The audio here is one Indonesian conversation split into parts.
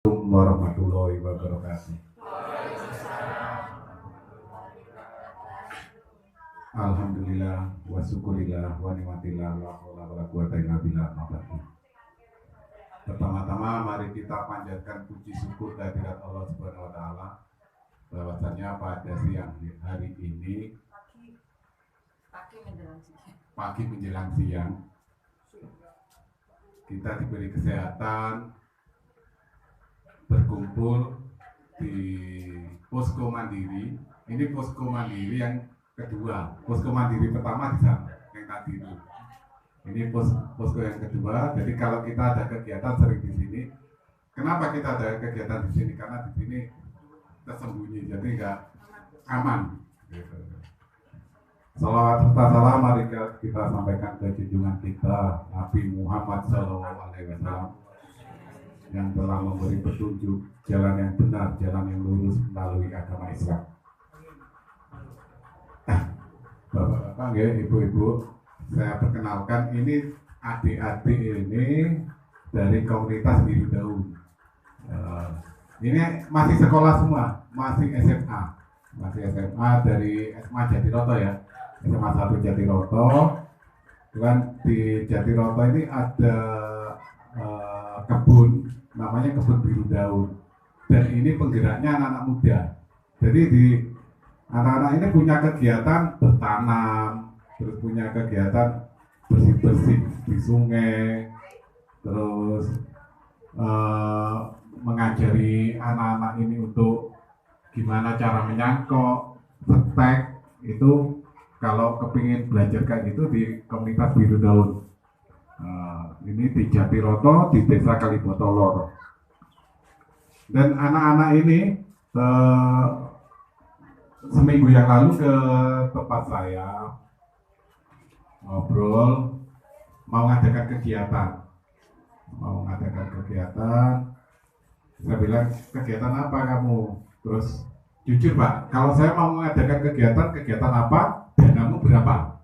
Warahmatullahi wabarakatuh. Alhamdulillah wa syukurillah wa nikmatillah wa haula wala quwata illa billah. Pertama-tama mari kita panjatkan puji syukur kehadirat Allah Subhanahu wa taala bahwasanya pada siang hari ini pagi menjelang siang kita diberi kesehatan berkumpul di posko mandiri. Ini posko mandiri yang kedua. Posko mandiri pertama di sana yang tadi itu. Ini posko yang kedua. Jadi kalau kita ada kegiatan sering di sini. Kenapa kita ada kegiatan di sini? Karena di sini tersembunyi, jadi nggak aman. Gitu. Salawat serta salam mari kita sampaikan ke junjungan kita Nabi Muhammad SAW yang telah memberi petunjuk jalan yang benar, jalan yang lurus melalui agama Islam. Bapak-bapak, ya, ibu-ibu, saya perkenalkan ini adik-adik ini dari komunitas Biru Daun. Ini masih sekolah semua, masih SMA dari SMA Jatiroto ya, SMA 1 Jatiroto. Dan di Jatiroto ini ada kebun, namanya kebun Biru Daun. Dan ini penggeraknya anak-anak muda. Jadi di anak-anak ini punya kegiatan bertanam, terus punya kegiatan bersih-bersih di sungai, terus mengajari anak-anak ini untuk gimana cara menyangkok, setek, itu kalau kepingin belajar kayak gitu di komunitas Biru Daun. Ini di Jatiroto, di Desa Kalibotolor. Dan anak-anak ini seminggu yang lalu ke tempat saya ngobrol, mau ngadakan kegiatan. Saya bilang, kegiatan apa kamu? Terus jujur Pak, kalau saya mau mengadakan kegiatan apa? Danamu berapa?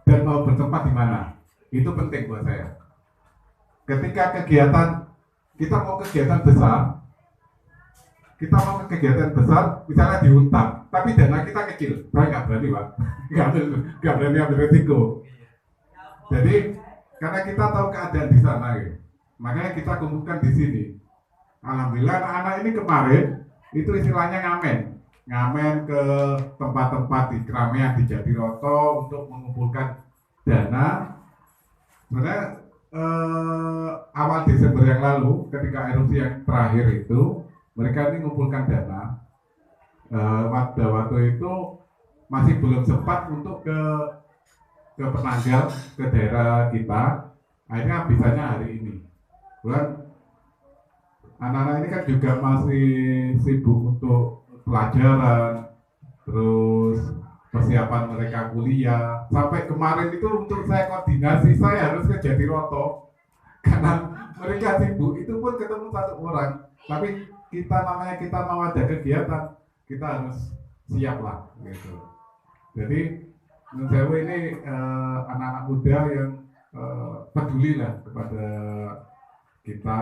Dan mau bertempat di mana? Itu penting buat saya. Ketika kita mau kegiatan besar, misalnya di Huntang, tapi dana kita kecil, saya nggak berani Pak, nggak berani ambil resiko. Jadi karena kita tahu keadaan di sana, ya, makanya kita kumpulkan di sini. Alhamdulillah anak-anak ini kemarin itu istilahnya ngamen ke tempat-tempat di keramaian di Jatiroto untuk mengumpulkan dana. Sebenarnya awal Desember yang lalu ketika erupsi yang terakhir itu mereka ini mengumpulkan dana. Pada waktu itu masih belum sempat untuk ke Penanggal, ke daerah kita. Akhirnya bisanya hari ini. Dan anak-anak ini kan juga masih sibuk untuk pelajaran, terus persiapan mereka kuliah. Sampai kemarin itu untuk saya koordinasi, saya harus ke Jatiroto karena mereka sibuk. Itu pun ketemu satu orang. Tapi kita mau ada kegiatan, kita harus siap lah gitu. Jadi menurut saya ini anak-anak muda yang peduli lah kepada kita,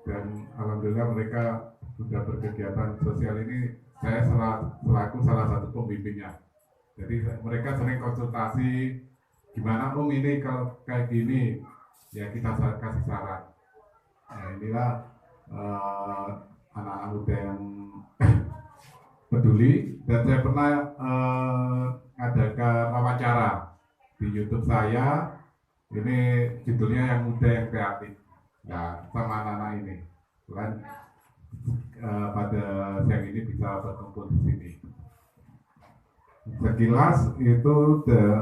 dan alhamdulillah mereka sudah berkegiatan sosial ini. Saya selaku salah satu pembimbingnya. Jadi mereka sering konsultasi, gimana ini kalau kayak gini, ya kita kasih saran. Nah, inilah anak-anak muda yang peduli. Dan saya pernah adakan wawancara di YouTube saya. Ini judulnya Yang Muda Yang Kreatif. Nah, sama anak-anak ini. Dan pada siang ini bisa berkumpul di sini. Sekilas itu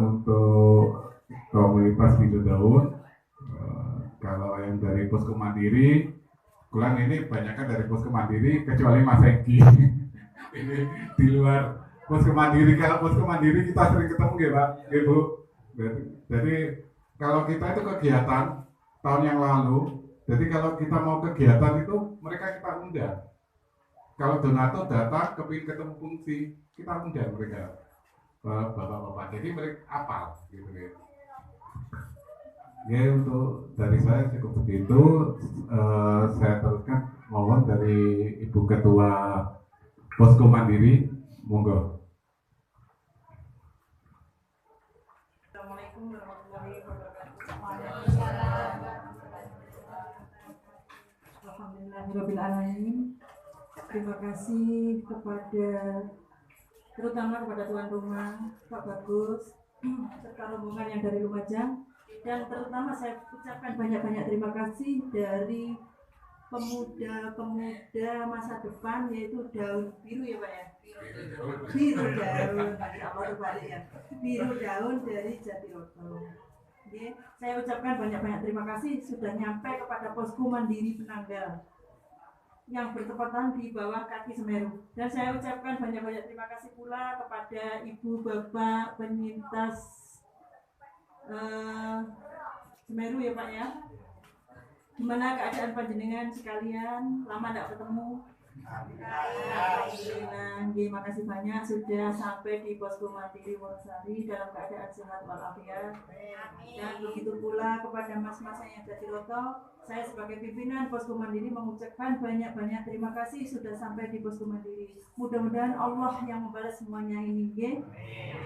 untuk komunitas Biru Daun. Kalau yang dari posko mandiri, kebetulan ini banyaknya dari posko mandiri kecuali Mas Egi. Ini di luar posko mandiri. Kalau posko mandiri kita sering ketemu ya Pak, Ibu. Jadi kalau kita itu kegiatan tahun yang lalu, jadi kalau kita mau kegiatan itu mereka kita undang. Kalau donatur datang kepingin ketemu fungsi, kita undang mereka, bapak-bapak. Jadi mereka apal gitu. Ya untuk dari saya cukup begitu. Saya teruskan mohon dari Ibu Ketua Posko Mandiri, monggo. Assalamualaikum warahmatullahi wabarakatuh. Alhamdulillahirrahmanirrahim. Terima kasih kepada terutama kepada tuan rumah Pak Bagus serta rombongan yang dari Lumajang, dan terutama saya ucapkan banyak-banyak terima kasih dari pemuda-pemuda masa depan, yaitu daun biru ya Pak ya, biru daun, Masya Allah terbalik ya, biru daun dari Jatiroto. Oke, saya ucapkan banyak-banyak terima kasih sudah nyampe kepada Posko Mandiri Penanggal yang bertepatan di bawah kaki Semeru, dan saya ucapkan banyak-banyak terima kasih pula kepada ibu bapak penyintas Semeru ya Pak ya. Gimana keadaan panjenengan sekalian? Lama tidak ketemu. Alhamdulillah, terima kasih banyak sudah sampai di Posko Mandiri Wonosari dalam keadaan sehat walafiat. Dan begitu pula kepada mas-mas yang ada di Roto, saya sebagai pimpinan Posko Mandiri mengucapkan banyak-banyak terima kasih sudah sampai di Posko Mandiri. Mudah-mudahan Allah yang membalas semuanya ini.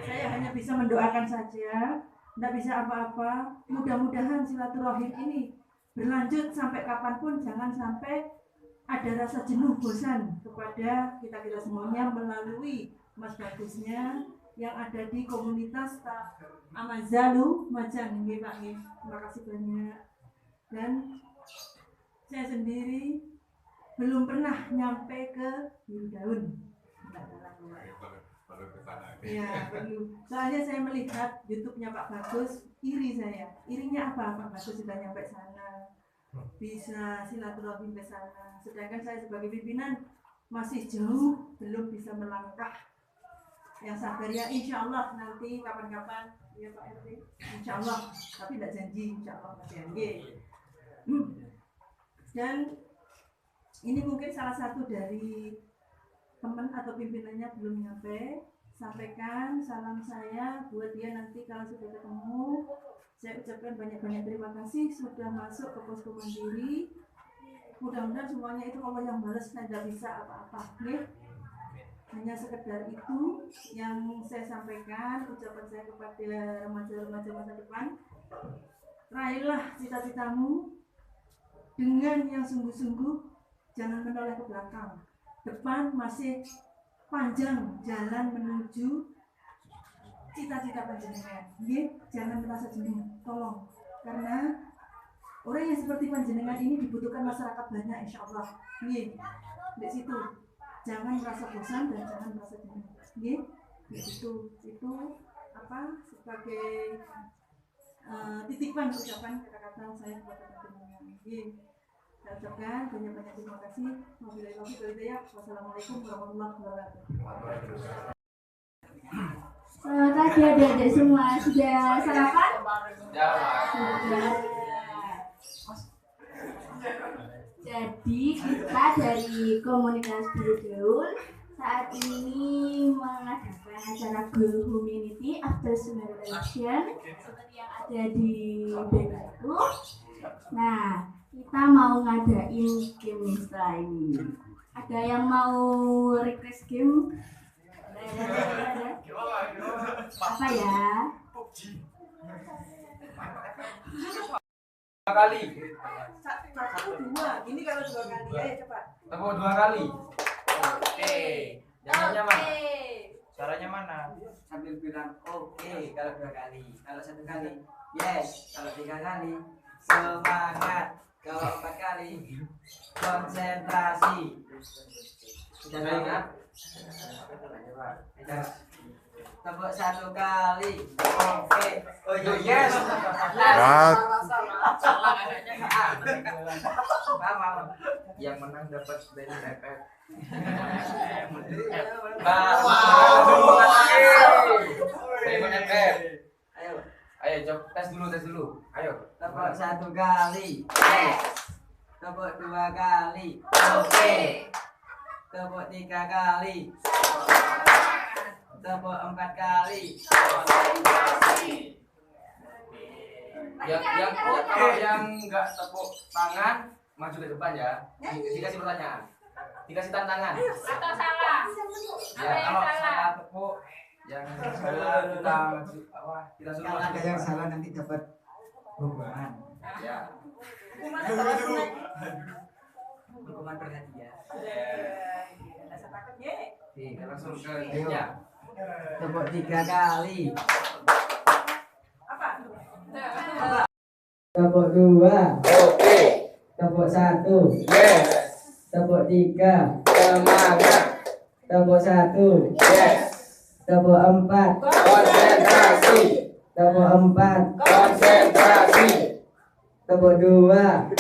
Saya hanya bisa mendoakan saja, tidak bisa apa-apa. Mudah-mudahan silaturahim ini berlanjut sampai kapanpun, jangan sampai ada rasa jenuh bosan kepada kita semuanya melalui Mas Bagusnya yang ada di komunitas Amazalu Majang. Pak, terima kasih banyak. Dan saya sendiri belum pernah nyampe ke biru daun. Ya, belum. Soalnya saya melihat YouTube-nya Pak Bagus, iri saya. Irinya apa? Pak Bagus sudah nyampe sana, bisa silaturahim ke sana. Sedangkan saya sebagai pimpinan masih jauh, belum bisa melangkah. Yang sabar ya, insya Allah nanti kapan-kapan ya Pak RT, insya Allah. Tapi tidak janji, insya Allah Mas Yangi. Dan ini mungkin salah satu dari teman atau pimpinannya belum nyampe. Sampaikan salam saya buat dia nanti kalau sudah ketemu. Saya ucapkan banyak-banyak terima kasih sudah masuk ke Posko Mandiri. Mudah-mudahan semuanya itu Allah yang balas, saya tidak bisa apa-apa. Hanya sekedar itu yang saya sampaikan, ucapan saya kepada remaja-remaja masa depan. Raihlah cita-citamu dengan yang sungguh-sungguh, jangan menoleh ke belakang. Depan masih panjang jalan menuju cita-cita panjenengan. Jangan merasa jenuh, tolong. Karena orang yang seperti panjenengan ini dibutuhkan masyarakat banyak, insya Allah. Di situ jangan merasa bosan dan jangan merasa jenuh. Itu apa sebagai titipan ucapan kata-kata saya kepada panjenengan. Saya ucapkan banyak-banyak terima kasih. Wassalamualaikum warahmatullahi wabarakatuh. Selamat pagi adik-adik semua. Sudah sarapan? Sudah. Jadi kita dari komunitas Biru Daun saat ini mengadakan acara Goal Humanity After Semeru Election seperti yang ada di banner itu. Nah, kita mau ngadain game setelah ini. Ada yang mau request game? Apa ya? Dua kali. Satu dua. Ini kalau dua kali ya cepat. Tepuk dua kali. Oke. Caranya mana? Caranya mana? Sambil bilang oke kalau dua kali, kalau satu kali yes, kalau tiga kali semangat, kalau empat kali konsentrasi. Sudah ingat? Tepuk satu kali. Oke. Oh yes. Paham. Yang menang dapat dari FF. Ayo coba tes dulu. Ayo. Tepuk satu kali. Yes. Tepuk dua kali. Oke. Tepuk tiga kali. Tepuk empat kali. Kalau yang nggak tepuk tangan maju ke depan ya. Dikasih pertanyaan, dikasih tantangan. Atau salah. Ya kalau salah tepuk, yang salah kita maju kita suruh Kalau maju ada ke yang depan. salah nanti dapat hukuman. Ya. Hukumannya salah sunat. Hukuman perhatian. Rasa takut ye. Oke, langsung ke timnya. Tepuk 3 kali. Apa? Tepuk 2. Oke. Tepuk 1. Yes. Tepuk 3. Semangat. Tepuk 1. Yes. Tepuk 4. Konsentrasi. Tepuk 4. Konsentrasi. Tepuk 2.